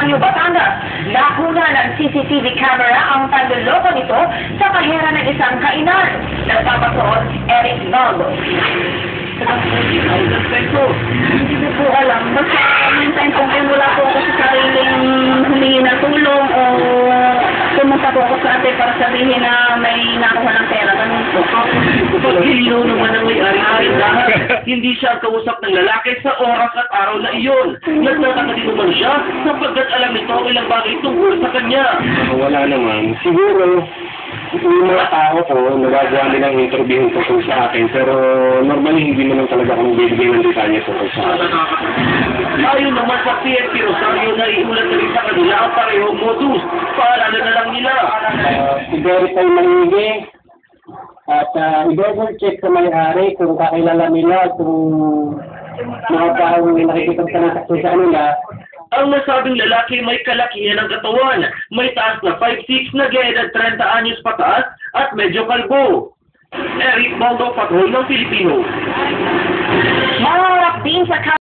Rosario, Batangas. Nakuna ng CCTV camera ang panloloko nito sa kahera ng isang kainan. Nagpapatuon, Eric Naldo. Hindi ko po alam. Basta minsan kung wala po ako sa sariling humingi ng tulong o pumunta po ako sa ate para sabihin na may nakuha ng pera. Ganun po. Kapag hilinaw naman ang may-ari ng tindahan, hindi siya ang kausap ng lalaki sa oras at araw na iyon. Nagtataka din naman siya sapagkat alam nito ang ilang bagay tungkol sa kanya. Wala naman. Siguro, yung mga tao ko, nagagawa nilang interview tungkol sa akin, pero normally hindi naman talaga akong bibigay ng detalye tungkol sa akin. Ayon naman sa PNP Rosario na iulat na rin sa kanila ang parehong modus. Paalala na lang nila. I-verify maigi at i-double check sa may-ari kung kakilala nila, kung mga taong nakikita sa nila. Ang nasabing lalaki may kalakihan ng katawan, may taas na 5'6", nag-edad 30 anyos pataas at medyo kalbo. Eric Baldo, Patrol ng Pilipino. Maharap din sa